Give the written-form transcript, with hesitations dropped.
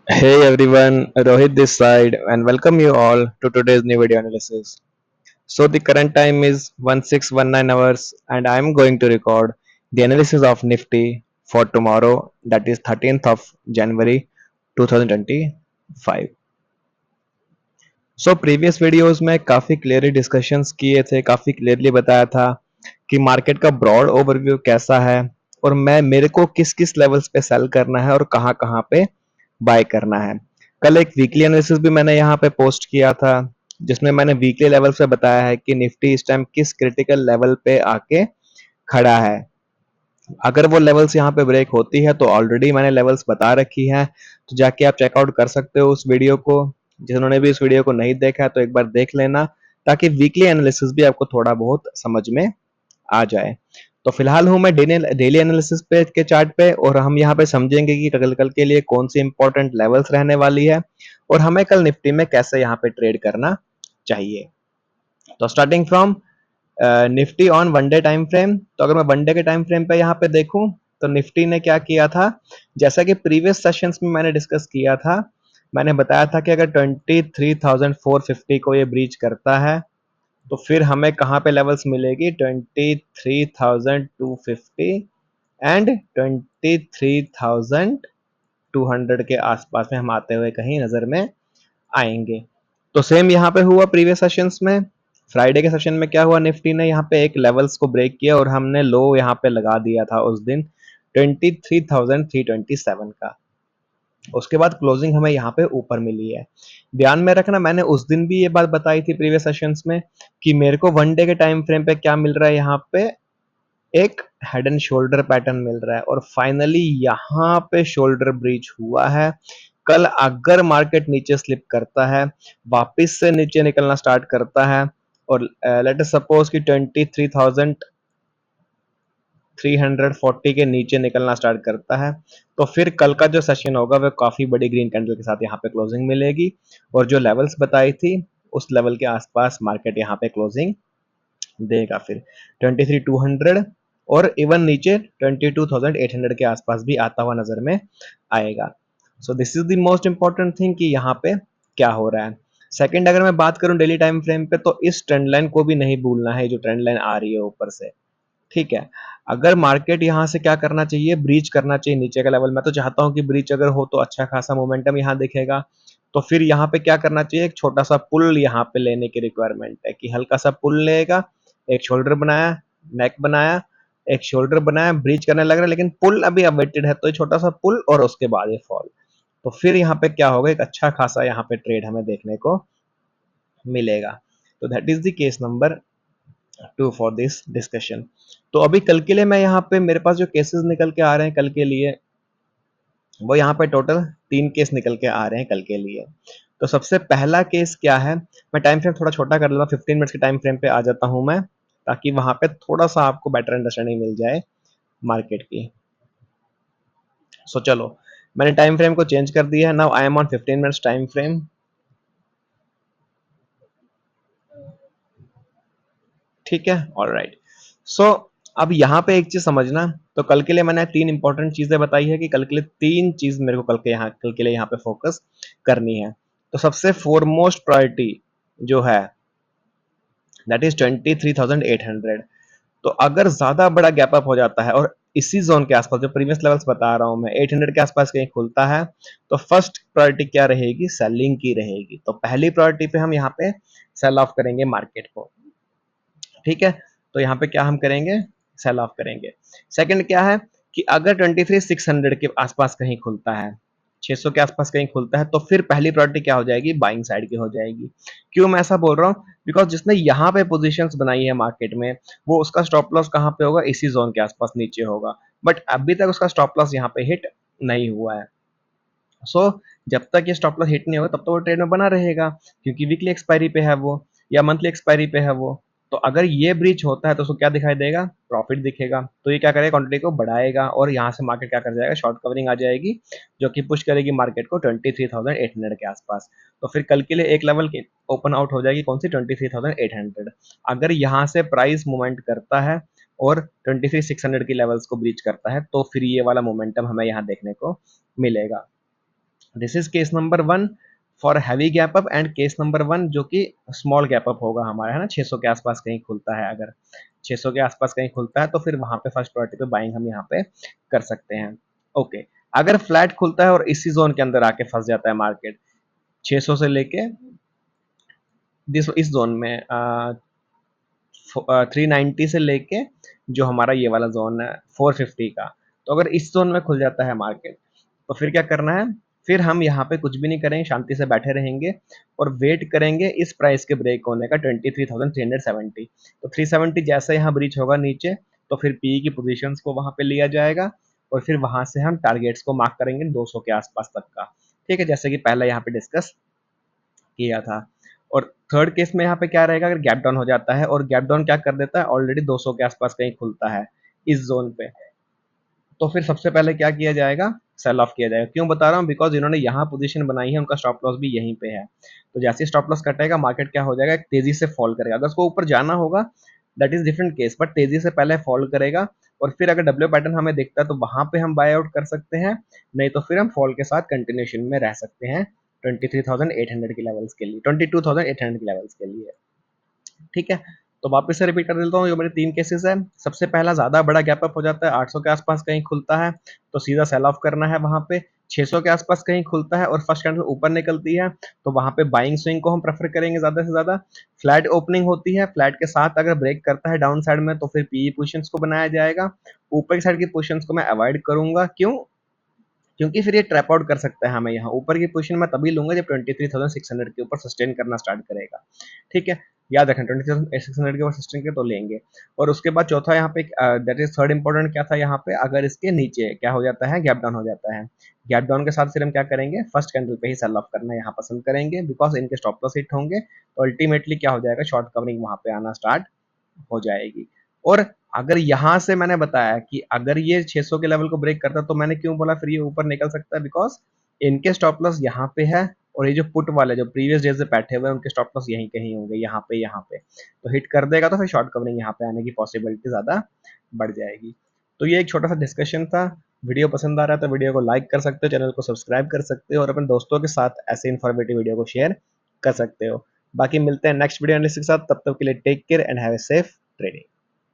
Hey everyone, Rohit this side and welcome you all to today's new video analysis. So the current time is 1619 hours and I am going to record the analysis of Nifty for tomorrow, that is 13th of January 2025. So previous videos में काफ़ी clearly discussions किए थे, काफ़ी clearly बताया था कि market का broad overview कैसा है और मेरे को किस किस लेवल्स पे सेल करना है और कहाँ कहाँ पे बाय करना है। कल एक वीकली एनालिसिस भी मैंने यहाँ पे पोस्ट किया था जिसमें मैंने वीकली लेवल पे बताया है कि निफ्टी इस टाइम किस क्रिटिकल लेवल पे आके खड़ा है। अगर वो लेवल्स यहाँ पे ब्रेक होती है तो ऑलरेडी मैंने लेवल्स बता रखी है, तो जाके आप चेकआउट कर सकते हो उस वीडियो को। जिन्होंने भी इस वीडियो को नहीं देखा है तो एक बार देख लेना, ताकि वीकली एनालिसिस भी आपको थोड़ा बहुत समझ में आ जाए। तो फिलहाल हूँ मैं डेली एनालिसिस पे के चार्ट पे, और हम यहाँ पे समझेंगे कि कल कल के लिए कौन सी इंपॉर्टेंट लेवल्स रहने वाली है और हमें कल निफ्टी में कैसे यहाँ पे ट्रेड करना चाहिए। तो starting from Nifty on one day time frame, तो अगर मैं वन डे के टाइम फ्रेम पे यहाँ पे देखूं तो निफ्टी ने क्या किया था, जैसा कि प्रीवियस सेशंस में मैंने डिस्कस किया था। मैंने बताया था कि अगर 23,450 को ये ब्रीच करता है तो फिर हमें कहाँ पे लेवल्स मिलेगी, 23,250 एंड 23,200 के आसपास में हम आते हुए कहीं नजर में आएंगे। तो सेम यहाँ पे हुआ प्रीवियस सेशंस में। फ्राइडे के सेशन में क्या हुआ, निफ्टी ने यहाँ पे एक लेवल्स को ब्रेक किया और हमने लो यहाँ पे लगा दिया था उस दिन 23,327 का। उसके बाद क्लोजिंग हमें यहाँ पे ऊपर मिली है। ध्यान में रखना, मैंने उस दिन भी ये बात बताई थी प्रीवियस सेशंस में कि मेरे को वन डे के टाइम फ्रेम पे क्या मिल रहा है, यहाँ पे एक हेड एंड शोल्डर पैटर्न मिल रहा है और फाइनली यहाँ पे शोल्डर ब्रीच हुआ है। कल अगर मार्केट नीचे स्लिप करता है, वापस से नीचे निकलना स्टार्ट करता है और लेट अस सपोज कि 23,340 के नीचे निकलना स्टार्ट करता है, तो फिर कल का जो सेशन होगा वह काफी बड़ी ग्रीन कैंडल के साथ यहाँ पे क्लोजिंग मिलेगी और जो लेवल्स बताई थी उस लेवल के आसपास मार्केट यहाँ पे क्लोजिंग देगा। फिर 23,200 और इवन नीचे 22,800 के आसपास भी आता हुआ नजर में आएगा। So this is the most important thing कि यहाँ पे क्या हो रहा है। सेकंड, अगर मैं बात करूं डेली टाइम फ्रेम पे, तो इस ट्रेंड लाइन को भी नहीं भूलना है, जो ट्रेंड लाइन आ रही है ऊपर से। ठीक है, अगर मार्केट यहाँ से क्या करना चाहिए, ब्रीच करना चाहिए नीचे का लेवल। मैं तो चाहता हूँ कि ब्रीच अगर हो तो अच्छा खासा मोमेंटम यहाँ दिखेगा। तो फिर यहाँ पे क्या करना चाहिए, एक छोटा सा पुल यहाँ पे लेने की रिक्वायरमेंट है कि हल्का सा पुल लेगा, एक शोल्डर बनाया, नेक बनाया, एक शोल्डर बनाया, ब्रीच करने लग रहा है, लेकिन पुल अभी अवेटेड है, तो छोटा सा पुल और उसके बाद ये फॉल। तो फिर यहाँ पे क्या होगा, एक अच्छा खासा यहाँ पे ट्रेड हमें देखने को मिलेगा। तो that is the case number 2 for this discussion. तो अभी कल के लिए मैं यहाँ पे, मेरे पास जो केसेस निकल के आ रहे हैं कल के लिए, वो यहाँ पे टोटल 3 केस निकल के आ रहे हैं कल के लिए। तो सबसे पहला केस क्या है, मैं टाइम फ्रेम थोड़ा छोटा कर लूंगा, 15 मिनट्स के टाइम फ्रेम पे आ जाता हूँ मैं, ताकि वहां पे थोड़ा सा आपको बेटर अंडरस्टैंडिंग मिल जाए मार्केट की। सो चलो, मैंने टाइम फ्रेम को चेंज कर दिया है। Now I am on 15 minutes time frame. ठीक है, ऑलराइट। सो अब यहाँ पे एक चीज समझना, तो कल के लिए मैंने 3 इंपॉर्टेंट चीजें बताई है कि कल के लिए 3 चीज मेरे को कल के लिए यहाँ पे फोकस करनी है। तो सबसे फोरमोस्ट प्रायोरिटी जो है, दैट इज 23,800। तो अगर ज्यादा बड़ा गैप अप हो जाता है और इसी जोन के आसपास, जो प्रीवियस लेवल्स बता रहा हूं मैं, 800 के आसपास कहीं खुलता है, तो फर्स्ट प्रायोरिटी क्या रहेगी, सेलिंग की रहेगी। तो पहली प्रायोरिटी पे हम यहाँ पे सेल ऑफ करेंगे मार्केट को। ठीक है, तो यहाँ पे क्या हम करेंगे, सेल ऑफ करेंगे। सेकंड क्या है कि अगर 23,600 के आसपास कहीं खुलता है, 600 के आसपास कहीं खुलता है, तो फिर पहली प्रायोरिटी क्या हो जाएगी, बाइंग साइड की हो जाएगी। क्यों मैं ऐसा बोल रहा हूँ, बिकॉज जिसने यहाँ पे पोजीशंस बनाई है मार्केट में, वो उसका स्टॉप लॉस कहाँ पे होगा, इसी जोन के आसपास नीचे होगा, बट अभी तक उसका स्टॉप लॉस यहाँ पे हिट नहीं हुआ है। सो जब तक ये स्टॉप लॉस हिट नहीं होगा तब तो वो ट्रेड में बना रहेगा, क्योंकि वीकली एक्सपायरी पे है वो या मंथली एक्सपायरी पे है वो। तो अगर ये ब्रीच होता है तो उसको क्या दिखाई देगा, प्रॉफिट दिखेगा। तो ये क्या करेगा, क्वांटिटी को बढ़ाएगा और यहाँ से मार्केट क्या कर जाएगा, शॉर्ट कवरिंग आ जाएगी, जो कि पुश करेगी मार्केट को 23,800 के आसपास। तो फिर कल के लिए एक लेवल की ओपन आउट हो जाएगी, कौन सी, 23,800। अगर यहाँ से प्राइस मूवमेंट करता है और 23,600 की लेवल्स को ब्रीच करता है, तो फिर ये वाला मोमेंटम हमें यहाँ देखने को मिलेगा। This is case number 1 for heavy gap up, and case number 1 जो कि स्मॉल गैप अप होगा हमारा, है ना, 600 के आसपास कहीं खुलता है, अगर 600 के आसपास कहीं खुलता है तो फिर वहां पे फर्स्ट प्रायोरिटी पे बाइंग हम यहाँ पे कर सकते हैं। ओके, अगर फ्लैट खुलता है और इसी जोन के अंदर आके फंस जाता है मार्केट 600 से लेके इस जोन में 390 से लेके जो हमारा ये वाला जोन है 450 का, तो अगर इस जोन में खुल जाता है मार्केट तो फिर क्या करना है, फिर हम यहाँ पे कुछ भी नहीं करेंगे, शांति से बैठे रहेंगे और वेट करेंगे इस प्राइस के ब्रेक होने का 23,370। तो 370 जैसे यहाँ ब्रीच होगा नीचे, तो फिर पी की पोजीशंस को वहां पे लिया जाएगा और फिर वहां से हम टारगेट्स को मार्क करेंगे 200 के आसपास तक का। ठीक है, जैसे कि पहले यहाँ पे डिस्कस किया था। और थर्ड केस में यहाँ पे क्या रहेगा, अगर गैप डाउन हो जाता है और गैप डाउन क्या कर देता है, ऑलरेडी 200 के आसपास कहीं खुलता है इस जोन पे, तो फिर सबसे पहले क्या किया जाएगा, सेल ऑफ किया जाएगा। क्यों बता रहा हूँ, बिकॉज इन्होंने यहाँ पोजीशन बनाई है, उनका स्टॉप लॉस भी यहीं पे है। तो जैसे ही स्टॉप लॉस कटेगा मार्केट क्या हो जाएगा, एक तेजी से फॉल करेगा। अगर उसको ऊपर जाना होगा that is different case, but तेजी से पहले फॉल करेगा और फिर अगर डब्ल्यू पैटर्न हमें दिखता है तो वहां पे हम बाय आउट कर सकते हैं, नहीं तो फिर हम फॉल के साथ कंटिन्यूशन में रह सकते हैं 23,800 के लेवल्स के लिए, 22,800 के लेवल्स के लिए। ठीक है, तो वापस से रिपीट कर देता हूँ, ये मेरे 3 केसेस है। सबसे पहला ज़्यादा बड़ा गैप अप हो जाता है, 800 के आसपास कहीं खुलता है तो सीधा सेल ऑफ करना है वहाँ पे। 600 के आसपास कहीं खुलता है और फर्स्ट कैंडल ऊपर निकलती है तो वहाँ पे बाइंग स्विंग को हम प्रेफर करेंगे ज़्यादा से ज़्यादा। फ्लैट ओपनिंग होती है, फ्लैट के साथ अगर ब्रेक करता है डाउन साइड में तो फिर पीई पोजीशंस को बनाया जाएगा। ऊपर की साइड की पोजीशंस को मैं अवॉइड करूंगा, क्यों, क्योंकि फिर ये ट्रैप आउट कर सकता है हमें। यहाँ ऊपर की पोजीशन मैं तभी लूंगा जब 23,600 के ऊपर सस्टेन करना स्टार्ट करेगा। ठीक है, याद रखें 23,600 के ऊपर सस्टेन के तो लेंगे। और उसके बाद चौथा यहाँ पे दैट इज थर्ड इंपॉर्टेंट क्या था यहाँ पे, अगर इसके नीचे क्या हो जाता है, गैप डाउन हो जाता है, गैप डाउन के साथ फिर हम क्या करेंगे, फर्स्ट कैंडल पे ही सेल ऑफ करना यहाँ पसंद करेंगे, बिकॉज इनके स्टॉप लॉस हिट होंगे तो अल्टीमेटली क्या हो जाएगा, शॉर्ट कवरिंग वहां पे आना स्टार्ट हो जाएगी। और अगर यहाँ से मैंने बताया कि अगर ये 600 के लेवल को ब्रेक करता तो मैंने क्यों बोला फिर ये ऊपर निकल सकता है, बिकॉज इनके स्टॉप लॉस यहाँ पे है और ये जो पुट वाले जो प्रीवियस डे से बैठे हुए हैं उनके स्टॉप लॉस यहीं कहीं होंगे, यहाँ पे तो हिट कर देगा तो फिर शॉर्ट कवरिंग यहाँ पे आने की पॉसिबिलिटी ज्यादा बढ़ जाएगी। तो ये एक छोटा सा डिस्कशन था। वीडियो पसंद आ रहा है तो वीडियो को लाइक कर सकते हो, चैनल को सब्सक्राइब कर सकते हो और अपने दोस्तों के साथ ऐसे इन्फॉर्मेटिव वीडियो को शेयर कर सकते हो। बाकी मिलते हैं नेक्स्ट वीडियो एनालिसिस के साथ, तब तक के लिए take care and have a safe trading.